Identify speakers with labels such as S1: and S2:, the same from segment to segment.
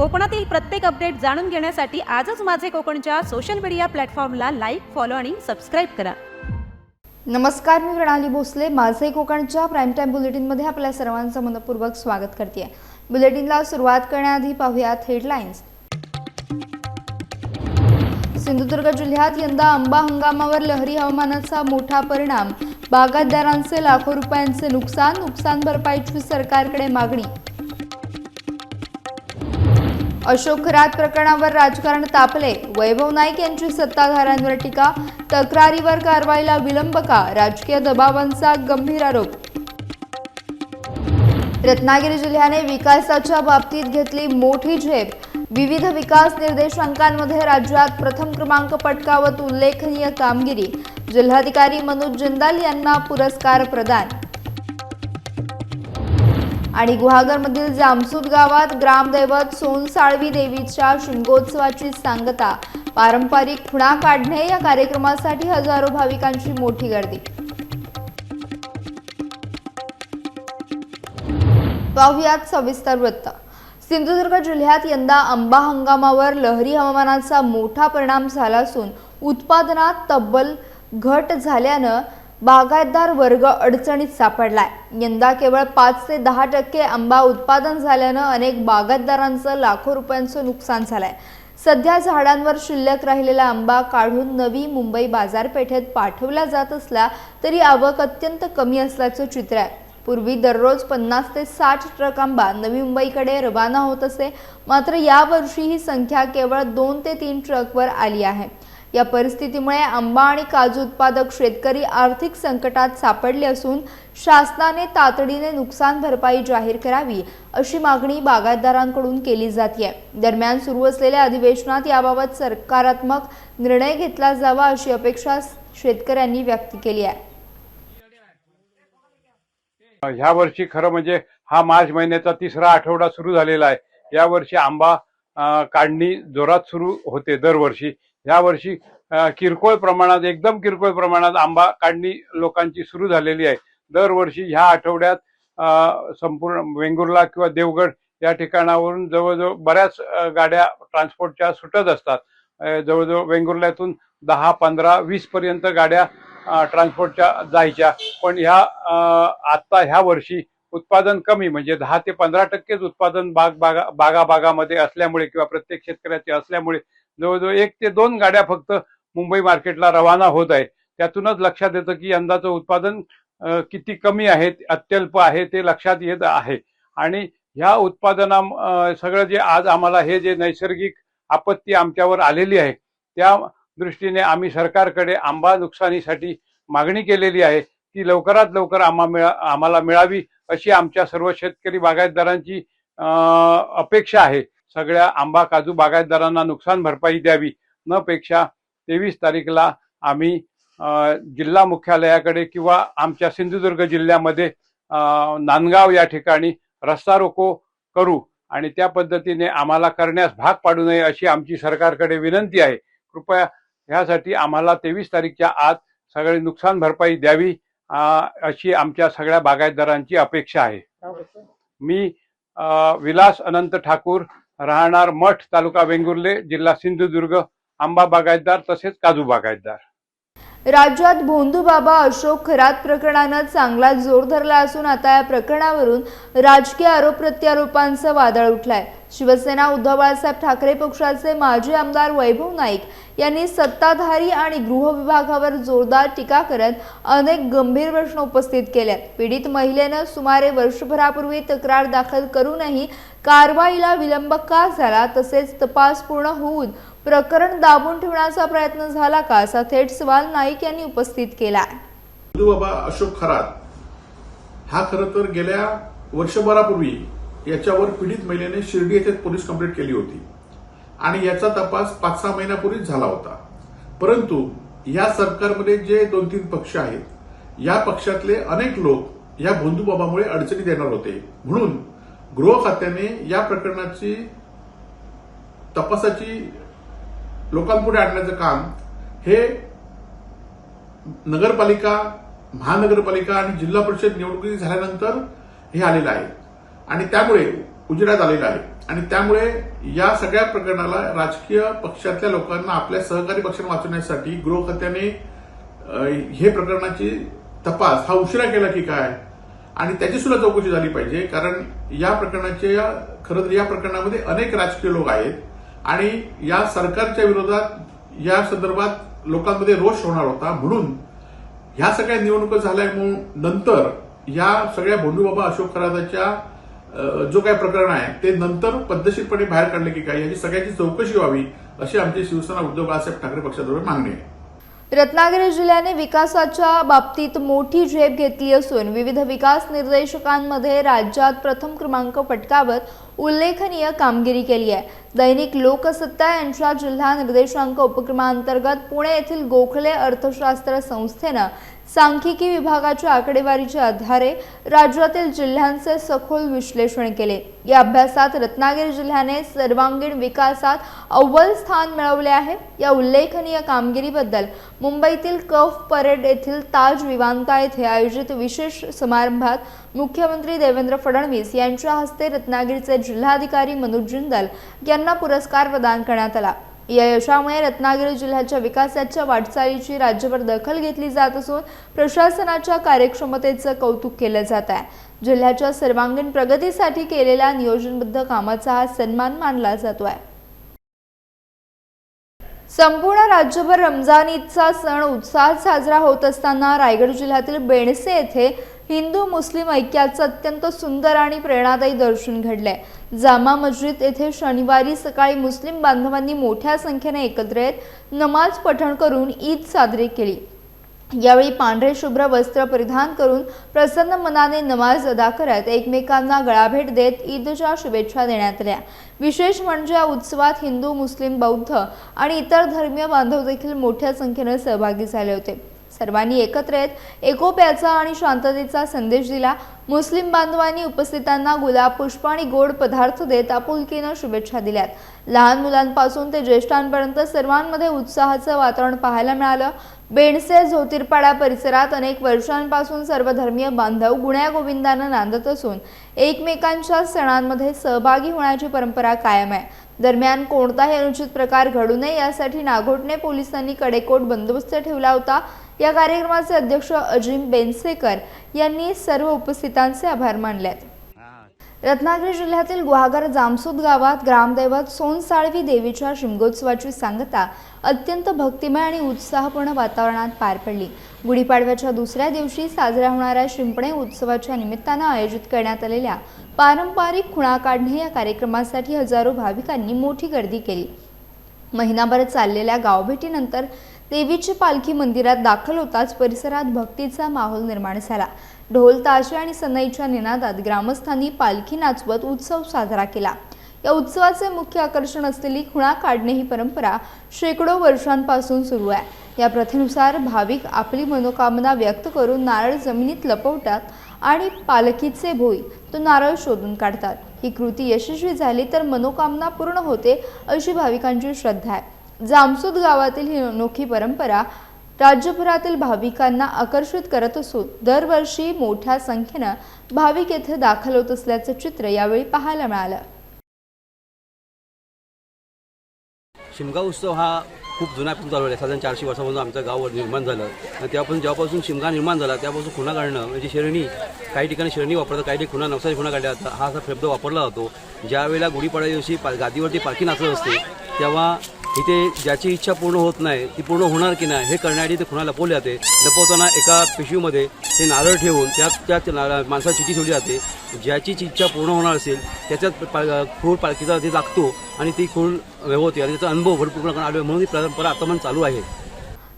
S1: कोकणातील प्रत्येक अपडेट जाणून घेण्यासाठी आजच माझे कोकणच्या सोशल मीडिया प्लॅटफॉर्मला लाईक, फॉलो आणि सबस्क्राईब करा।
S2: नमस्कार, मी प्रणाली भोसले माझे कोकणच्या प्राइम टाइम बुलेटिनमध्ये आपल्या सर्वांचं मनपूर्वक स्वागत करते। बुलेटिनला सुरुवात करण्याआधी पाहूयात हेडलाईन्स। सिंधुदुर्ग जिल्ह्यात यंदा आंबा हंगामावर लहरी हवामानाचा मोठा परिणाम, बागायतदारांचे लाखो रुपयांचे नुकसान भरपाईची सरकारकडे मागणी। अशोक खरात प्रकरणावर राजकारण तापले, वैभव नाईक यांची सत्ताधाऱ्यांवर टीका, तक्रारीवर कारवाईला विलंब का, राजकीय दबावांचा गंभीर आरोप। रत्नागिरी जिल्ह्याने विकासाच्या बाबतीत घेतली मोठी झेप, विविध विकास निर्देशांकांमध्ये राज्यात प्रथम क्रमांक पटकावत उल्लेखनीय कामगिरी, जिल्हाधिकारी मनोज जिंदाल यांना पुरस्कार प्रदान। आणि गुहागरमधील जामसूद गावात ग्रामदैवत सोनसाळवी देवीच्या शिमगोत्सवाची सांगता, पारंपरिक खुणा काढणे या कार्यक्रमासाठी हजारो भाविकांची मोठी गर्दी। पाहुयात सविस्तर वृत्त। सिंधुदुर्ग जिल्ह्यात यंदा आंबा हंगामावर लहरी हवामानाचा मोठा परिणाम झाला असून उत्पादनात तब्बल घट झाल्यानं बागायतदार वर्ग अडचणीत सापडलाय। यंदा केवळ 5 ते 10% आंबा उत्पादन झाल्यानं अनेक बागायतदारांचं लाखो रुपयांचं नुकसान झालंय। सध्या झाडांवर शिल्लक राहिलेला आंबा काढून नवी मुंबई बाजारपेठेत पाठवला जात असला तरी आवक अत्यंत कमी असल्याचं चित्र आहे। पूर्वी दररोज 50 ते 60 ट्रक आंबा नवी मुंबईकडे रवाना होत असे, मात्र यावर्षी ही संख्या केवळ 2 ते 3 ट्रकवर आली आहे। या परिस्थितीमुळे आंबा आणि काजू उत्पादक शेतकरी आर्थिक संकटात सापडले असून शासनाने तातडीने नुकसान भरपाई जाहीर करावी अशी मागणी बागायतदारांकडून केली जाते। दरम्यान सुरू असलेल्या अधिवेशनात याबाबत सकारात्मक निर्णय घेतला जावा अशी अपेक्षा शेतकऱ्यांनी व्यक्त केली आहे।
S3: ह्या वर्षी खरं म्हणजे हा मार्च महिन्याचा 3रा आठवडा सुरू झालेला आहे। या वर्षी आंबा काढणी जोरात सुरू होते दरवर्षी। या वर्षी किरकोळ प्रमाणात, एकदम किरकोळ प्रमाणात आंबा काढणी लोकांची सुरू झालेली आहे। दरवर्षी ह्या आठवड्यात संपूर्ण वेंगुर्ला किंवा देवगड या ठिकाणावरून जवळजवळ बऱ्याच गाड्या ट्रान्सपोर्टच्या सुटत असतात। जवळजवळ वेंगुर्ल्यातून 10, 15, 20 पर्यंत गाड्या ट्रान्सपोर्टच्या जायच्या, पण आता ह्या वर्षी उत्पादन कमी, म्हणजे 10 ते 15% उत्पादन बागामध्ये असल्यामुळे किंवा प्रत्येक शेतकऱ्याचे असल्यामुळे जवळजवळ 1 ते 2 गाड्या फक्त मुंबई मार्केटला रवाना होत आहे। त्यातूनच लक्षात येतं की यंदाचं उत्पादन किती कमी आहे, अत्यल्प आहे ते लक्षात येत आहे। आणि ह्या सगळं जे आज आम्हाला हे जे नैसर्गिक आपत्ती आमच्यावर आलेली आहे त्या दृष्टीने आम्ही सरकारकडे आंबा नुकसानीसाठी मागणी केलेली आहे की लवकरात लवकर आम्हाला मिळावी अशी आमच्या सर्व शेतकरी बागायतदारांची अपेक्षा आहे। सगळ्या आंबा काजू बागायतदारांना नुकसान भरपाई द्यावी, न पेक्षा 23 तारीखला आम्ही जिल्हा मुख्यालयाकडे किंवा आमच्या सिंधुदुर्ग जिल्ह्यामध्ये नांदगाव या ठिकाणी रस्ता रोको करू आणि त्या पद्धतीने आम्हाला करण्यास भाग पाडू नये अशी आमची सरकारकडे विनंती आहे। कृपया ह्यासाठी आम्हाला 23 तारीखच्या आत सगळे नुकसान भरपाई द्यावी अशी आमच्या सगळ्या बागायतदारांची अपेक्षा आहे। मी विलास अनंत ठाकूर, राहणार मठ, तालुका वेंगुर्ले, जिल्हा सिंधुदुर्ग, आंबा बागायतदार तसेच काजू बागायतदार।
S2: राज्यात भोंदूबाबा अशोक खरात प्रकरणानं चांगला जोर धरला असून आता या प्रकरणावरून राजकीय आरोप प्रत्यारोपांचं वादळ उठलंय। शिवसेना उद्धव बाळासाहेब ठाकरे पक्षाचे माजी आमदार वैभव नाईक यांनी सत्ताधारी आणि गृह विभागावर जोरदार टीका करत अनेक गंभीर प्रश्न उपस्थित केले। पीडित महिलेनं सुमारे वर्षभरापूर्वी तक्रार दाखल करूनही कारवाईला विलंब का झाला, तसेच तपास पूर्ण होऊन प्रकरण दाबून ठेवण्याचा प्रयत्न झाला का, असा थेट सवाल नाईक यांनी उपस्थित केला।
S4: भोंदूबाबा अशोक खरात हा खरं तर गेल्या वर्षभरापूर्वी याच्यावर पीडित महिलेने शिर्डी येथे पोलीस कंप्लेंट केली होती आणि याचा तपास 5-6 महिन्यापूर्वीच झाला होता। परंतु या सरकारमध्ये जे 2-3 पक्ष आहेत या पक्षातले अनेक लोक या भोंदूबाबामुळे अडचणीत येणार होते, म्हणून गृह खात्याने या प्रकरणाची तपासाची लोकांपुढे आणण्याचं काम हे नगरपालिका, महानगरपालिका आणि जिल्हा परिषद निवडणुकी झाल्यानंतर हे आलेलं आहे आणि त्यामुळे उजेडात आलेलं आहे। आणि त्यामुळे या सगळ्या प्रकरणाला राजकीय पक्षातल्या लोकांना आपल्या सहकारी पक्षांना वाचवण्यासाठी गृह खात्याने हे प्रकरणाची तपास हा उशिरा केला की काय आणि त्याची सुद्धा चौकशी झाली पाहिजे. कारण या प्रकरणामध्ये अनेक राजकीय लोक आहेत आणि या सरकारच्या विरोधात या संदर्भात लोकांमध्ये रोष होणार होता. म्हणून ह्या सगळ्या निवडणुका झाल्या नंतर या सगळ्या भोंडूबाबा अशोक खराताच्या जो काही प्रकरण आहे ते नंतर पद्धतशीरपणे बाहेर काढले की काय याची सगळ्याची चौकशी व्हावी अशी आमची शिवसेना उद्धव बाळासाहेब ठाकरे पक्षाद्वारे मागणी आहे.
S2: रत्नागिरी जिल्ह्याने विकासाच्या बाबतीत मोठी झेप घेतली असून विविध विकास निर्देशकांमध्ये राज्यात प्रथम क्रमांक पटकावत उल्लेखनीय कामगिरी केली आहे. दैनिक लोकसत्ता यांच्या जिल्हा निर्देशांक उपक्रमांतर्गत पुणे येथील गोखले अर्थशास्त्र संस्थेनं सांख्यिकी विभागाच्या आकडेवारीच्या आधारे राज्यातील जिल्ह्यांचे सखोल विश्लेषण केले. या अभ्यासात रत्नागिरी जिल्ह्याने सर्वांगीण विकासात अव्वल स्थान मिळवले आहे. या उल्लेखनीय कामगिरीबद्दल मुंबईतील कफ परेड येथील ताज विमानतळ येथे आयोजित विशेष समारंभात मुख्यमंत्री देवेंद्र फडणवीस यांच्या हस्ते रत्नागिरीचे जिल्हाधिकारी मनोज जिंदाल यांना पुरस्कार प्रदान करण्यात आला. या यशामुळे रत्नागिरी जिल्ह्याच्या विकासाच्या वाटचालीची राज्यभर दखल घेतली जात असून प्रशासनाच्या कार्यक्षमतेचं कौतुक केलं जात आहे. जिल्ह्याच्या सर्वांगीण प्रगतीसाठी केलेल्या नियोजनबद्ध कामाचा हा सन्मान मानला जातोय. संपूर्ण राज्यभर रमजान ईदचा सण उत्साहात साजरा होत असताना रायगड जिल्ह्यातील बेणसे येथे हिंदू मुस्लिम ऐक्याचं अत्यंत सुंदर आणि प्रेरणादायी दर्शन घडलंय. जामा मस्जिद येथे शनिवारी सकाळी मुस्लिम बांधवांनी मोठ्या संख्येने एकत्र येत नमाज पठण करून ईद साजरी केली. यावेळी पांढरे शुभ्र वस्त्र परिधान करून प्रसन्न मनाने नमाज अदा करत एकमेकांना गळाभेट देत ईदच्या शुभेच्छा देण्यात आल्या. विशेष म्हणजे या उत्सवात हिंदू मुस्लिम बौद्ध आणि इतर धर्मीय बांधव देखील मोठ्या संख्येने सहभागी झाले होते. सर्वांनी एकत्र येत एकोप्याचा आणि शांततेचा संदेश दिला. मुस्लिम बांधवांनी उपस्थितांना गुलाब पुष्प आणि गोड पदार्थ देत आपुलकीने शुभेच्छा दिल्यात. लहान मुलांपासून ते ज्येष्ठांपर्यंत सर्वांमध्ये उत्साहाचं वातावरण पाहायला मिळालं. बेणसे ज्योतिर्पाडा परिसरात अनेक वर्षांपासून सर्व धर्मीय बांधव गुण्यागोविंदानं नांदत असून एकमेकांच्या सणांमध्ये सहभागी होण्याची परंपरा कायम आहे. दरम्यान कोणताही अनुचित प्रकार घडू नये यासाठी नागोठणे पोलिसांनी कडेकोट बंदोबस्त ठेवला होता. या कार्यक्रमाचे अध्यक्ष अजिम बेनसेकर यांनी सर्व उपस्थितांचे आभार मानले. रत्नागिरी जिल्ह्यातील गुहागर जामसूद गावात ग्रामदैवत सोनसाळवी देवीच्या शिमगोत्सवाची सांगता अत्यंत भक्तिमय आणि उत्साहपूर्ण वातावरणात पार पडली. गुढीपाडव्याच्या दुसऱ्या दिवशी साजऱ्या होणाऱ्या शिंपणे उत्सवाच्या निमित्तानं आयोजित करण्यात आलेल्या पारंपरिक खुणा काढणे या कार्यक्रमासाठी हजारो भाविकांनी मोठी गर्दी केली. महिनाभर चाललेल्या गावभेटीनंतर देवीची पालखी मंदिरात दाखल होताच परिसरात भक्तीचा माहोल निर्माण झाला. ढोल ताशे आणि सनईच्या निनादात ग्रामस्थांनी पालखी नाचवत उत्सव साजरा केला. या उत्सवाचे मुख्य आकर्षण असलेली खुणा काढणे ही परंपरा शेकडो वर्षांपासून सुरू आहे. या प्रथेनुसार भाविक आपली मनोकामना व्यक्त करून नारळ जमिनीत लपवतात आणि पालखीचे भोई तो नारळ शोधून काढतात. ही कृती यशस्वी झाली तर मनोकामना पूर्ण होते अशी भाविकांची श्रद्धा आहे. जामसूद गावातील ही अनोखी परंपरा राज्यभरातील भाविकांना आकर्षित करत असून दरवर्षी मोठ्या संख्येने भाविक येथे दाखल होत असल्याचे चित्र यावेळी पाहायला मिळालं.
S5: शिमगा उत्सव हा खूप जुन्यापासून चालू आहे. साधारण 400 वर्षापासून आमचं गाव निर्माण झालं आणि जेव्हापासून शिमगा निर्माण झाला त्यापासून खुणा काढणं म्हणजे शिरणी, काही ठिकाणी शिरणी वापरतात, काही ठिकाणी खुणा नवसाची खुणा काढल्या जातात. हा असा शब्द वापरला जातो. ज्यावेळेला गुढीपाडव्या दिवशी गादीवरती पालखी नाचत असते तेव्हा इथे ज्याची इच्छा पूर्ण होत नाही ती पूर्ण होणार की नाही हे करण्यासाठी ते खुणा लपवले जाते. लपवताना एका पिशवीमध्ये ते नारळ ठेवून त्यात माणसाला चिठी ठेवली जाते. ज्याची इच्छा पूर्ण होणार असेल त्याच्यात खूळ पालखीचा ते लागतो आणि ती खूळ होते आणि त्याचा अनुभव भरपूर आलो म्हणून ही परंपरा आतापर्यंत चालू आहे.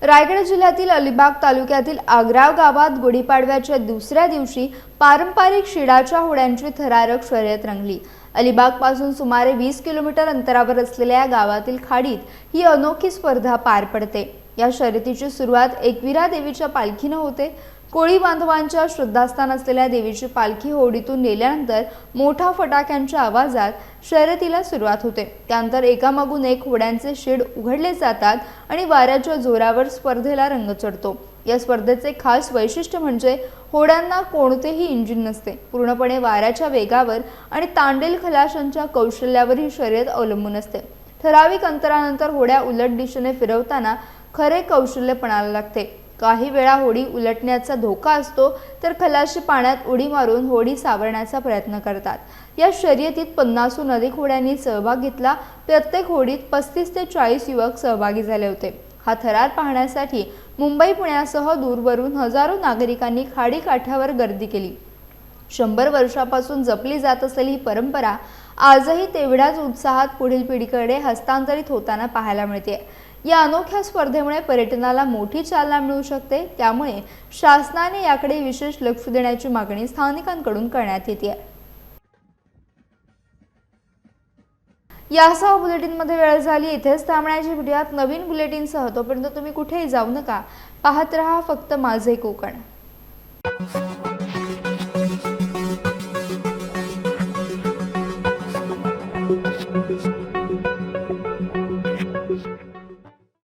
S2: रायगड जिल्ह्यातील अलिबाग तालुक्यातील आग्राव गावात गुढीपाडव्याच्या दुसऱ्या दिवशी पारंपरिक शिडाच्या होड्यांची थरारक शर्यत रंगली. अलिबाग पासून सुमारे 20 किलोमीटर अंतरावर असलेल्या या गावातील खाडीत ही अनोखी स्पर्धा पार पडते. या शर्यतीची सुरुवात एकविरा देवीच्या पालखीने होते. कोळी बांधवांच्या श्रद्धास्थान असलेल्या देवीची पालखी होडीतून नेल्यानंतर मोठ्या फटाक्यांच्या आवाजात शर्यतीला सुरुवात होते. त्यानंतर एकामागून एक होड्यांचे शिड उघडले जातात आणि वाऱ्याच्या जोरावर स्पर्धेला रंग चढतो. या स्पर्धेचे खास वैशिष्ट्य म्हणजे होड्यांना कोणतेही इंजिन नसते. पूर्णपणे वाऱ्याच्या वेगावर आणि तांडेल खलाशांच्या कौशल्यावर ही शर्यत अवलंबून असते. ठराविक अंतरानंतर होड्या उलट दिशेने फिरवताना खरे कौशल्य पणाला लागते. काही वेळा होडी उलटण्याचा धोका असतो तर खलाशी पाण्यात उडी मारून होडी सावरण्याचा प्रयत्न करतात. या शर्यतीत 50हून अधिक होड्यांनी सहभाग घेतला. प्रत्येक होडीत 35 ते 40 युवक सहभागी झाले होते. हा थरार पाहण्यासाठी मुंबई पुण्यासह दूरवरून हजारो नागरिकांनी खाडी काठावर गर्दी केली. 100 वर्षापासून जपली जात असलेली ही परंपरा आजही तेवढ्याच उत्साहात पुढील पिढीकडे हस्तांतरित होताना पाहायला मिळते. या अनोख्या स्पर्धेमुळे पर्यटनाला मोठी चालना मिळू शकते. त्यामुळे शासनाने याकडे विशेष लक्ष देण्याची मागणी स्थानिकांकडून करण्यात येते. यासह बुलेटिनमध्ये वेळ झाली. इथेच थांबण्याची. भेटूयात नवीन बुलेटिनसह. तोपर्यंत तुम्ही कुठेही जाऊ नका. पाहत रहा फक्त माझे कोकण.